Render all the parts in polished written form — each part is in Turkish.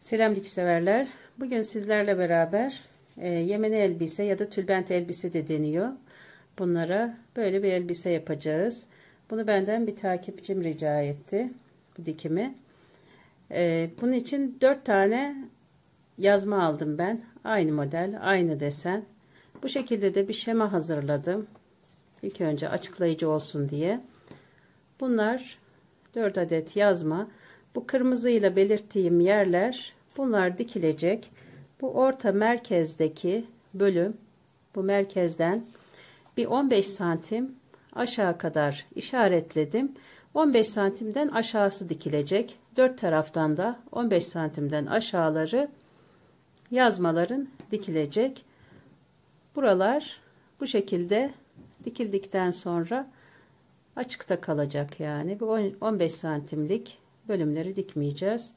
Selam dik severler. Bugün sizlerle beraber Yemeni elbise ya da tülbent elbise de deniyor. Bunlara böyle bir elbise yapacağız. Bunu benden bir takipçim rica etti. Bu dikimi. Bunun için 4 tane yazma aldım ben. Aynı model, aynı desen. Bu şekilde de bir şema hazırladım. İlk önce açıklayıcı olsun diye. Bunlar 4 adet yazma. Bu kırmızıyla belirttiğim yerler, bunlar dikilecek. Bu orta merkezdeki bölüm, bu merkezden bir 15 santim aşağı kadar işaretledim. 15 santimden aşağısı dikilecek. 4 taraftan da 15 santimden aşağıları yazmaların dikilecek. Buralar bu şekilde dikildikten sonra açıkta kalacak, yani bu 15 santimlik bölümleri dikmeyeceğiz.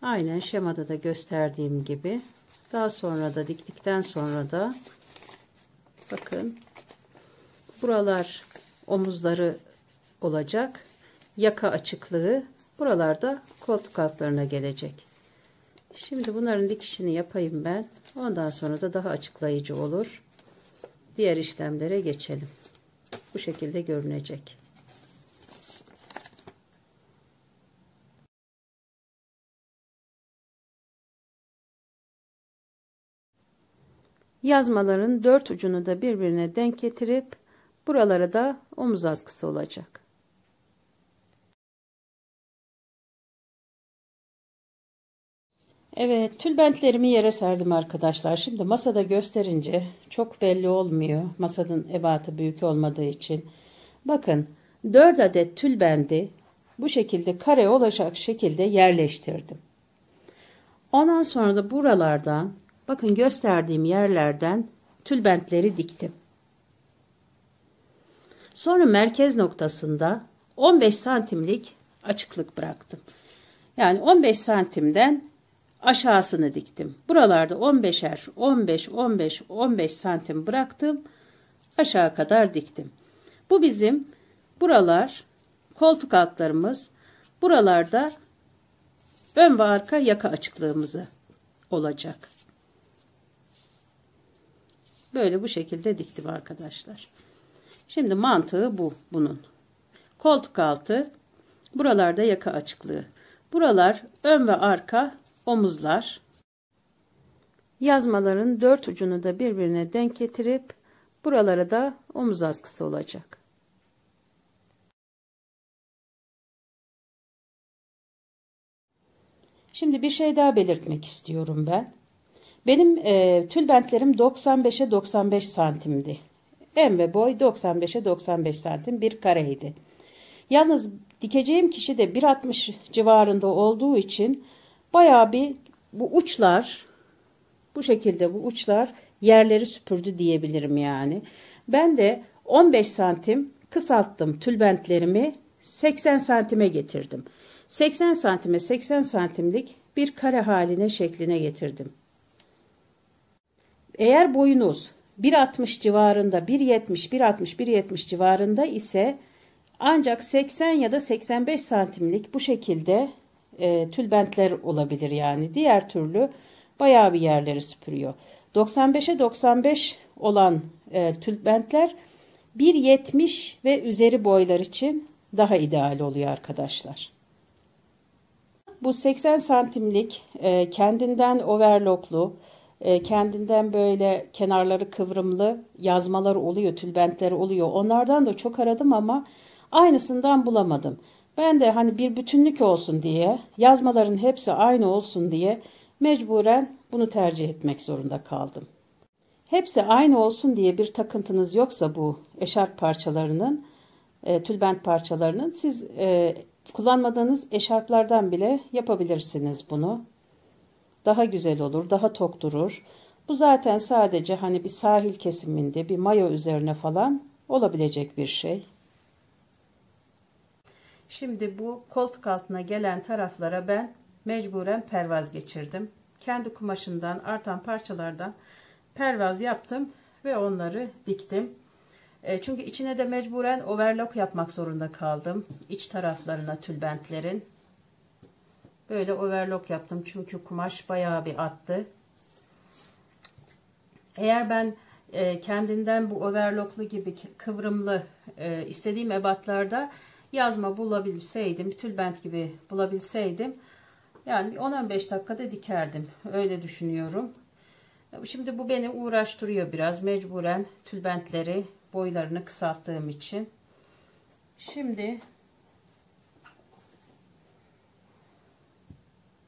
Aynen şemada da gösterdiğim gibi. Daha sonra da diktikten sonra da bakın buralar omuzları olacak. Yaka açıklığı buralarda koltuk altlarına gelecek. Şimdi bunların dikişini yapayım ben. Ondan sonra da daha açıklayıcı olur. Diğer işlemlere geçelim. Bu şekilde görünecek. Yazmaların 4 ucunu da birbirine denk getirip buralara da omuz askısı olacak. Evet, tülbentlerimi yere serdim arkadaşlar. Şimdi masada gösterince çok belli olmuyor. Masanın ebatı büyük olmadığı için. Bakın 4 adet tülbendi bu şekilde kare olacak şekilde yerleştirdim. Ondan sonra da buralardan, bakın gösterdiğim yerlerden tülbentleri diktim. Sonra merkez noktasında 15 santimlik açıklık bıraktım. Yani 15 santimden aşağısını diktim. Buralarda 15'er, 15, 15, 15 santim bıraktım. Aşağı kadar diktim. Bu bizim buralar koltuk altlarımız. Buralarda ön ve arka yaka açıklığımızı olacak. Böyle bu şekilde diktim arkadaşlar. Şimdi mantığı bu bunun. Koltuk altı, buralarda yaka açıklığı. Buralar ön ve arka omuzlar. Yazmaların 4 ucunu da birbirine denk getirip buralara da omuz askısı olacak. Şimdi bir şey daha belirtmek istiyorum ben. Benim tülbentlerim 95'e 95 santimdi. En ve boy 95'e 95 santim bir kareydi. Yalnız dikeceğim kişi de 1.60 civarında olduğu için bayağı bir bu uçlar, bu şekilde bu uçlar yerleri süpürdü diyebilirim yani. Ben de 15 santim kısalttım tülbentlerimi, 80 santime getirdim. 80 santime 80 santimlik bir kare haline şekline getirdim. Eğer boyunuz 1.60 civarında, 1.70, 1.60, 1.70 civarında ise ancak 80 ya da 85 santimlik bu şekilde tülbentler olabilir yani. Diğer türlü bayağı bir yerleri süpürüyor. 95'e 95 olan tülbentler 1.70 ve üzeri boylar için daha ideal oluyor arkadaşlar. Bu 80 santimlik kendinden overlocklu, kendinden böyle kenarları kıvrımlı yazmalar oluyor, tülbentleri oluyor. Onlardan da çok aradım ama aynısından bulamadım. Ben de hani bir bütünlük olsun diye, yazmaların hepsi aynı olsun diye mecburen bunu tercih etmek zorunda kaldım. Hepsi aynı olsun diye bir takıntınız yoksa bu eşarp parçalarının, tülbent parçalarının, siz kullanmadığınız eşarplardan bile yapabilirsiniz bunu. Daha güzel olur, daha tok durur. Bu zaten sadece hani bir sahil kesiminde, bir mayo üzerine falan olabilecek bir şey. Şimdi bu koltuk altına gelen taraflara ben mecburen pervaz geçirdim. Kendi kumaşından artan parçalardan pervaz yaptım ve onları diktim. Çünkü içine de mecburen overlock yapmak zorunda kaldım. İç taraflarına tülbentlerin. böyle overlock yaptım. Çünkü kumaş bayağı bir attı. Eğer ben kendinden bu overlocklu gibi kıvrımlı istediğim ebatlarda yazma bulabilseydim, tülbent gibi bulabilseydim, yani 10-15 dakikada dikerdim. Öyle düşünüyorum. Şimdi bu beni uğraştırıyor biraz. Mecburen tülbentleri boylarını kısalttığım için. Şimdi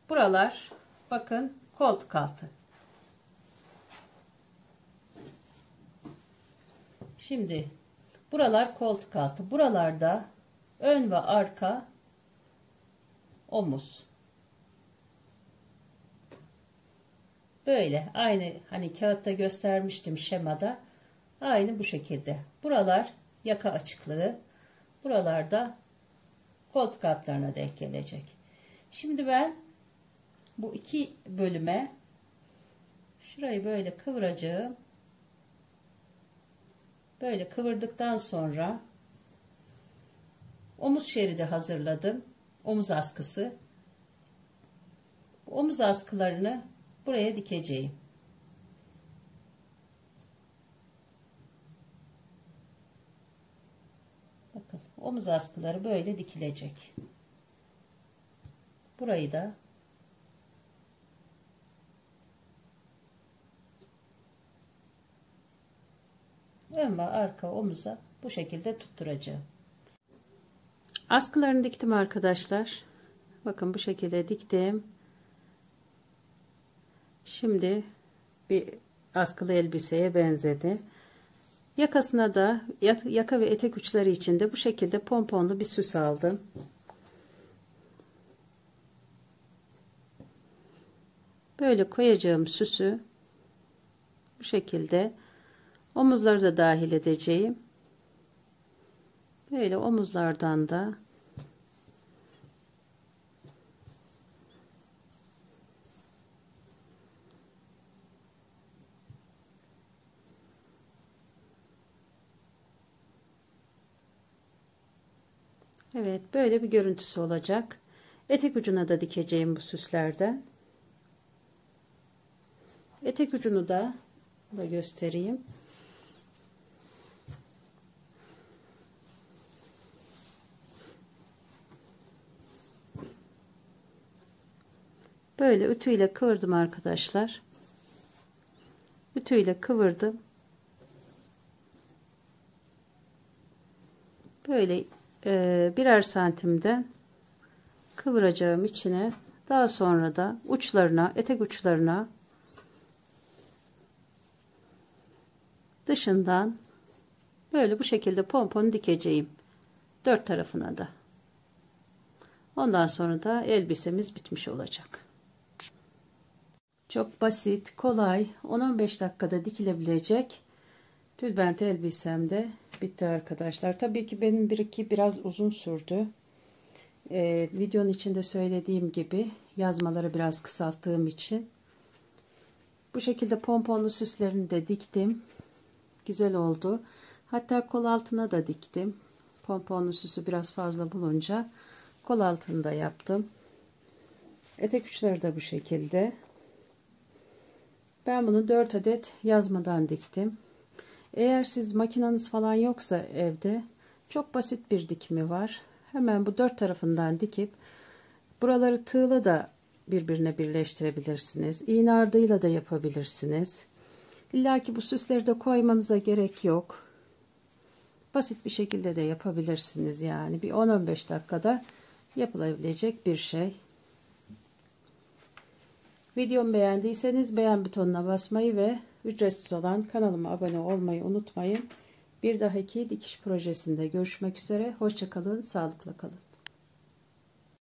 buralar bakın koltuk altı. Şimdi buralar koltuk altı. Buralarda ön ve arka omuz. Böyle aynı hani kağıtta göstermiştim şemada. Aynı bu şekilde. Buralar yaka açıklığı. Buralarda koltuk altlarına denk gelecek. Şimdi ben bu iki bölüme şurayı böyle kıvıracağım. Böyle kıvırdıktan sonra omuz şeridi hazırladım. Omuz askısı. Omuz askılarını buraya dikeceğim. Bakın omuz askıları böyle dikilecek. Burayı da ön ve arka omuza bu şekilde tutturacağım. Askılarını diktim arkadaşlar. Bakın bu şekilde diktim. Şimdi bir askılı elbiseye benzedi. Yakasına da yaka ve etek uçları için de bu şekilde pomponlu bir süs aldım. Böyle koyacağım süsü bu şekilde omuzları da dahil edeceğim. Böyle omuzlardan da evet böyle bir görüntüsü olacak. Etek ucuna da dikeceğim bu süslerden. Etek ucunu da göstereyim. Böyle ütüyle kıvırdım arkadaşlar. Ütüyle kıvırdım. Böyle birer santimden kıvıracağım içine. Daha sonra da uçlarına, etek uçlarına dışından böyle bu şekilde pompon dikeceğim. Dört tarafına da. Ondan sonra da elbisemiz bitmiş olacak. Çok basit, kolay, 10-15 dakikada dikilebilecek tülbent elbisem de bitti arkadaşlar. Tabii ki benim biraz uzun sürdü. Videonun içinde söylediğim gibi yazmaları biraz kısalttığım için. Bu şekilde pomponlu süslerini de diktim. Güzel oldu. Hatta kol altına da diktim. Pomponlu süsü biraz fazla bulunca kol altında yaptım. Etek uçları da bu şekilde. Ben bunu 4 adet yazmadan diktim. Eğer siz makineniz falan yoksa evde çok basit bir dikimi var. Hemen bu 4 tarafından dikip buraları tığla da birbirine birleştirebilirsiniz. İğne ardıyla da yapabilirsiniz. İlla ki bu süsleri de koymanıza gerek yok. Basit bir şekilde de yapabilirsiniz yani. Bir 10-15 dakikada yapılabilecek bir şey. Videomu beğendiyseniz beğen butonuna basmayı ve ücretsiz olan kanalıma abone olmayı unutmayın. Bir dahaki dikiş projesinde görüşmek üzere. Hoşça kalın, sağlıkla kalın.